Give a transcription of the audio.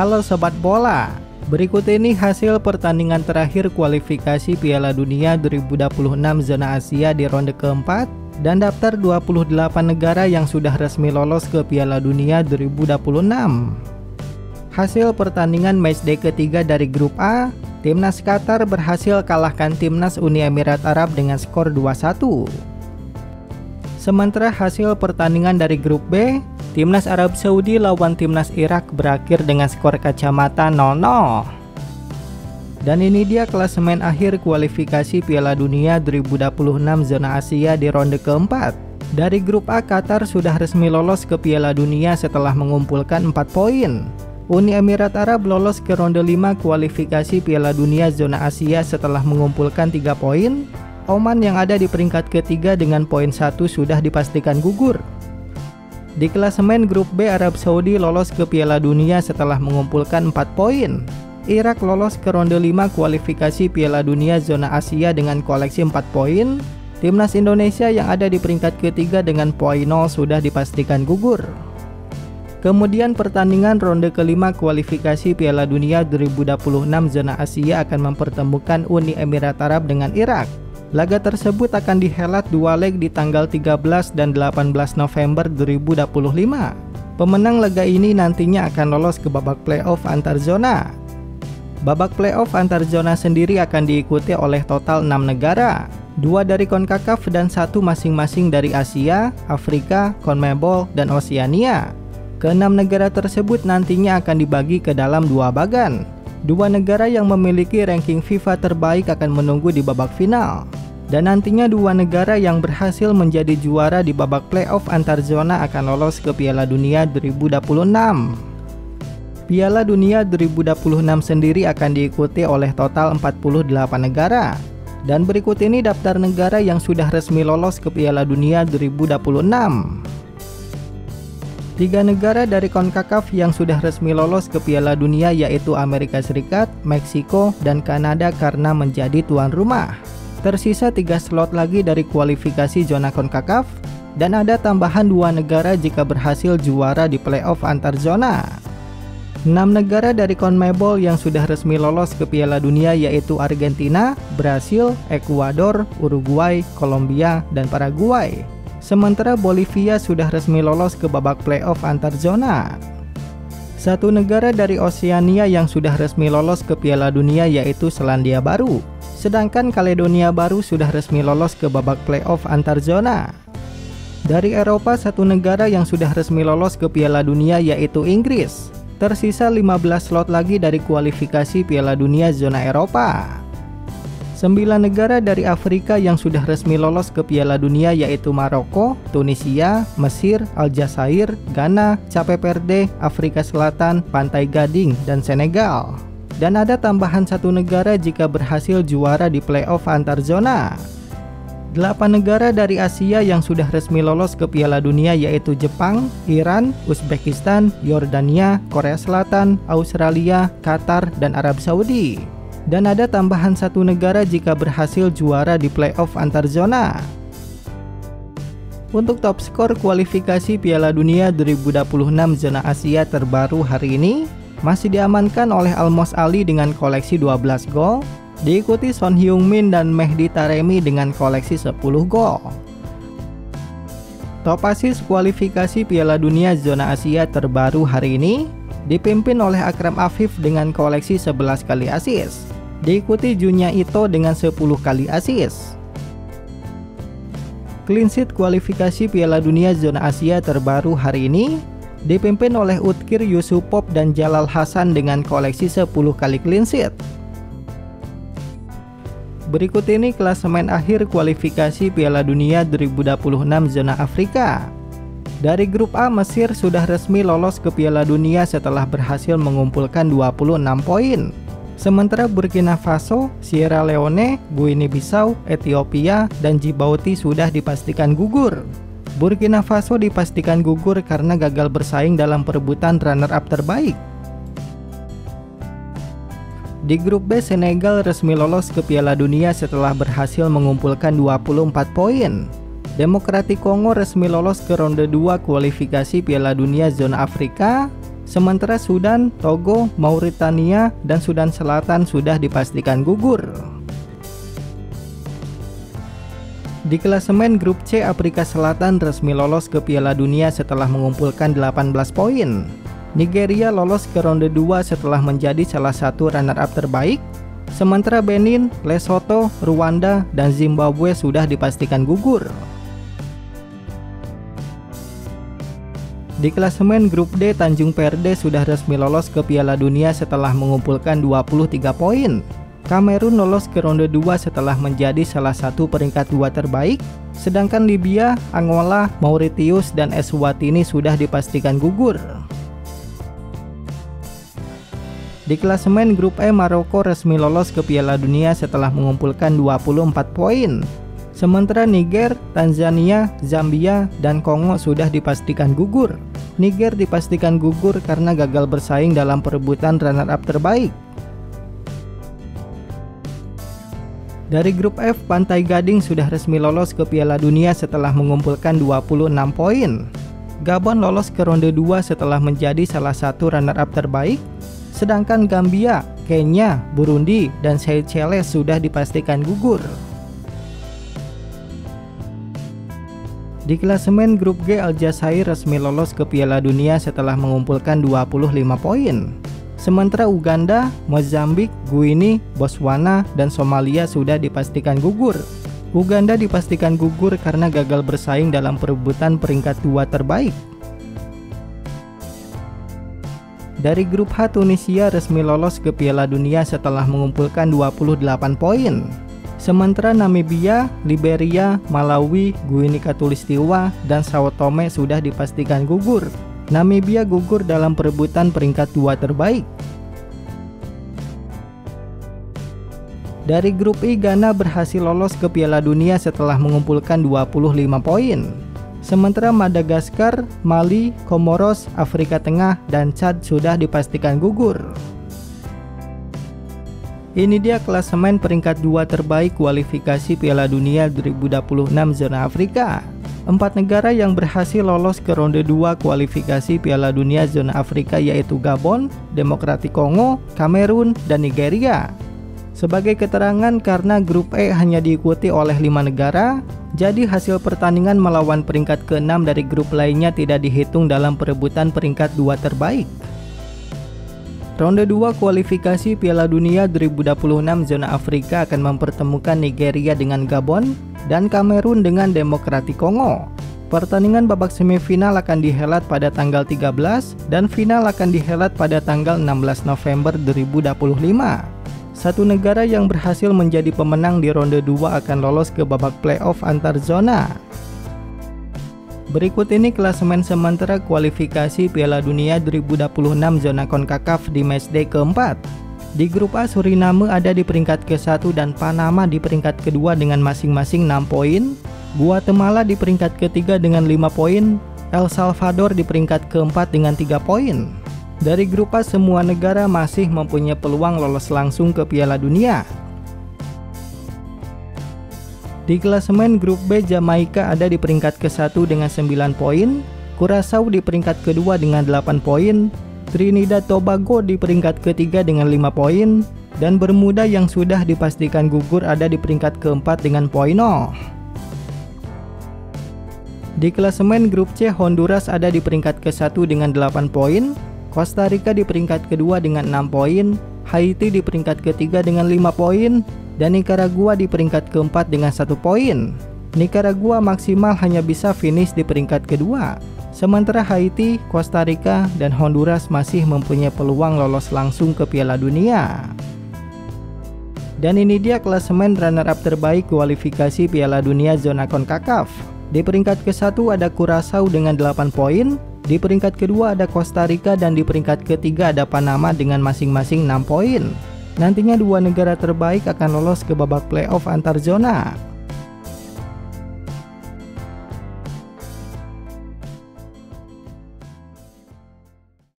Halo Sobat Bola, berikut ini hasil pertandingan terakhir kualifikasi Piala Dunia 2026 zona Asia di ronde keempat dan daftar 28 negara yang sudah resmi lolos ke Piala Dunia 2026. Hasil pertandingan matchday ketiga dari grup A, Timnas Qatar berhasil kalahkan Timnas Uni Emirat Arab dengan skor 2-1. Sementara hasil pertandingan dari grup B, Timnas Arab Saudi lawan Timnas Irak berakhir dengan skor kacamata 0-0. Dan ini dia klasemen akhir kualifikasi Piala Dunia 2026 zona Asia di ronde keempat. Dari grup A, Qatar sudah resmi lolos ke Piala Dunia setelah mengumpulkan 4 poin. Uni Emirat Arab lolos ke ronde 5 kualifikasi Piala Dunia zona Asia setelah mengumpulkan 3 poin. Oman yang ada di peringkat ketiga dengan poin 1 sudah dipastikan gugur. Di klasemen grup B, Arab Saudi lolos ke Piala Dunia setelah mengumpulkan 4 poin. Irak lolos ke ronde 5 kualifikasi Piala Dunia zona Asia dengan koleksi 4 poin. Timnas Indonesia yang ada di peringkat ketiga dengan poin 0 sudah dipastikan gugur. Kemudian pertandingan ronde kelima kualifikasi Piala Dunia 2026 zona Asia akan mempertemukan Uni Emirat Arab dengan Irak. Laga tersebut akan dihelat 2 leg di tanggal 13 dan 18 November 2025. Pemenang laga ini nantinya akan lolos ke babak playoff antar zona. Babak playoff antar zona sendiri akan diikuti oleh total 6 negara, 2 dari CONCACAF dan 1 masing-masing dari Asia, Afrika, CONMEBOL, dan Oseania. Ke-6 negara tersebut nantinya akan dibagi ke dalam 2 bagan. 2 negara yang memiliki ranking FIFA terbaik akan menunggu di babak final. Dan nantinya 2 negara yang berhasil menjadi juara di babak playoff antar zona akan lolos ke Piala Dunia 2026. Piala Dunia 2026 sendiri akan diikuti oleh total 48 negara. Dan berikut ini daftar negara yang sudah resmi lolos ke Piala Dunia 2026. 3 negara dari CONCACAF yang sudah resmi lolos ke Piala Dunia yaitu Amerika Serikat, Meksiko, dan Kanada karena menjadi tuan rumah. Tersisa 3 slot lagi dari kualifikasi zona CONCACAF dan ada tambahan 2 negara jika berhasil juara di playoff antar zona. 6 negara dari CONMEBOL yang sudah resmi lolos ke Piala Dunia yaitu Argentina, Brasil, Ekuador, Uruguay, Kolombia, dan Paraguay. Sementara Bolivia sudah resmi lolos ke babak playoff antar zona. 1 negara dari Oseania yang sudah resmi lolos ke Piala Dunia yaitu Selandia Baru. Sedangkan Kaledonia Baru sudah resmi lolos ke babak playoff antar zona. Dari Eropa, 1 negara yang sudah resmi lolos ke Piala Dunia yaitu Inggris. Tersisa 15 slot lagi dari kualifikasi Piala Dunia zona Eropa. 9 negara dari Afrika yang sudah resmi lolos ke Piala Dunia yaitu Maroko, Tunisia, Mesir, Aljazair, Ghana, Cape Verde, Afrika Selatan, Pantai Gading, dan Senegal. Dan ada tambahan 1 negara jika berhasil juara di playoff antar zona. 8 negara dari Asia yang sudah resmi lolos ke Piala Dunia yaitu Jepang, Iran, Uzbekistan, Yordania, Korea Selatan, Australia, Qatar, dan Arab Saudi. Dan ada tambahan 1 negara jika berhasil juara di playoff antar zona. Untuk top skor kualifikasi Piala Dunia 2026 zona Asia terbaru hari ini masih diamankan oleh Almos Ali dengan koleksi 12 gol, diikuti Son Heung-min dan Mehdi Taremi dengan koleksi 10 gol. Top asis kualifikasi Piala Dunia zona Asia terbaru hari ini dipimpin oleh Akram Afif dengan koleksi 11 kali asis, diikuti Junya Ito dengan 10 kali asis. Clean sheet kualifikasi Piala Dunia zona Asia terbaru hari ini dipimpin oleh Utkir Yusupov dan Jalal Hasan dengan koleksi 10 kali clean sheet. Berikut ini klasemen akhir kualifikasi Piala Dunia 2026 zona Afrika. Dari grup A, Mesir sudah resmi lolos ke Piala Dunia setelah berhasil mengumpulkan 26 poin. Sementara Burkina Faso, Sierra Leone, Guinea-Bissau, Ethiopia, dan Djibouti sudah dipastikan gugur. Burkina Faso dipastikan gugur karena gagal bersaing dalam perebutan runner-up terbaik. Di grup B, Senegal resmi lolos ke Piala Dunia setelah berhasil mengumpulkan 24 poin. Demokratik Kongo resmi lolos ke ronde 2 kualifikasi Piala Dunia zona Afrika. Sementara Sudan, Togo, Mauritania, dan Sudan Selatan sudah dipastikan gugur. Di klasemen grup C, Afrika Selatan resmi lolos ke Piala Dunia setelah mengumpulkan 18 poin. Nigeria lolos ke ronde 2 setelah menjadi salah satu runner-up terbaik. Sementara Benin, Lesotho, Rwanda, dan Zimbabwe sudah dipastikan gugur. Di klasemen grup D, Tanjung Perde sudah resmi lolos ke Piala Dunia setelah mengumpulkan 23 poin. Kamerun lolos ke ronde 2 setelah menjadi salah satu peringkat 2 terbaik, sedangkan Libya, Angola, Mauritius, dan Eswatini sudah dipastikan gugur. Di klasemen grup E, Maroko resmi lolos ke Piala Dunia setelah mengumpulkan 24 poin. Sementara Niger, Tanzania, Zambia, dan Kongo sudah dipastikan gugur. Niger dipastikan gugur karena gagal bersaing dalam perebutan runner-up terbaik. Dari grup F, Pantai Gading sudah resmi lolos ke Piala Dunia setelah mengumpulkan 26 poin. Gabon lolos ke ronde 2 setelah menjadi salah satu runner-up terbaik. Sedangkan Gambia, Kenya, Burundi, dan Seychelles sudah dipastikan gugur. Di klasemen grup G, Aljazair resmi lolos ke Piala Dunia setelah mengumpulkan 25 poin. Sementara Uganda, Mozambik, Guinea, Botswana, dan Somalia sudah dipastikan gugur. Uganda dipastikan gugur karena gagal bersaing dalam perebutan peringkat 2 terbaik. Dari grup H, Tunisia resmi lolos ke Piala Dunia setelah mengumpulkan 28 poin. Sementara Namibia, Liberia, Malawi, Guinea Khatulistiwa, dan Sao Tome sudah dipastikan gugur. Namibia gugur dalam perebutan peringkat 2 terbaik. Dari grup I, Ghana berhasil lolos ke Piala Dunia setelah mengumpulkan 25 poin. Sementara Madagaskar, Mali, Komoros, Afrika Tengah, dan Chad sudah dipastikan gugur. Ini dia klasemen peringkat 2 terbaik kualifikasi Piala Dunia 2026 zona Afrika. 4 negara yang berhasil lolos ke ronde 2 kualifikasi Piala Dunia zona Afrika yaitu Gabon, Demokratik Kongo, Kamerun, dan Nigeria. Sebagai keterangan, karena grup E hanya diikuti oleh 5 negara, jadi hasil pertandingan melawan peringkat ke-6 dari grup lainnya tidak dihitung dalam perebutan peringkat 2 terbaik. Ronde 2 kualifikasi Piala Dunia 2026 zona Afrika akan mempertemukan Nigeria dengan Gabon dan Kamerun dengan Demokratik Kongo. Pertandingan babak semifinal akan dihelat pada tanggal 13 dan final akan dihelat pada tanggal 16 November 2025. Satu negara yang berhasil menjadi pemenang di ronde 2 akan lolos ke babak playoff antar zona. Berikut ini klasemen sementara kualifikasi Piala Dunia 2026 zona CONCACAF di matchday keempat. Di grup A, Suriname ada di peringkat ke-1 dan Panama di peringkat kedua dengan masing-masing 6 poin. Guatemala di peringkat ketiga dengan 5 poin. El Salvador di peringkat keempat dengan 3 poin. Dari grup A, semua negara masih mempunyai peluang lolos langsung ke Piala Dunia. Di klasemen grup B, Jamaika ada di peringkat ke-1 dengan 9 poin, Curaçao di peringkat kedua dengan 8 poin, Trinidad Tobago di peringkat ketiga dengan 5 poin, dan Bermuda yang sudah dipastikan gugur ada di peringkat keempat dengan poin 0. Di klasemen grup C, Honduras ada di peringkat ke-1 dengan 8 poin, Costa Rica di peringkat kedua dengan 6 poin, Haiti di peringkat ketiga dengan 5 poin, dan Nicaragua di peringkat keempat dengan 1 poin. Nicaragua maksimal hanya bisa finish di peringkat kedua. Sementara Haiti, Costa Rica, dan Honduras masih mempunyai peluang lolos langsung ke Piala Dunia. Dan ini dia klasemen runner-up terbaik kualifikasi Piala Dunia zona CONCACAF. Di peringkat ke-1 ada Curaçao dengan 8 poin, di peringkat kedua ada Costa Rica, dan di peringkat ketiga ada Panama dengan masing-masing 6 poin. Nantinya 2 negara terbaik akan lolos ke babak playoff antar zona.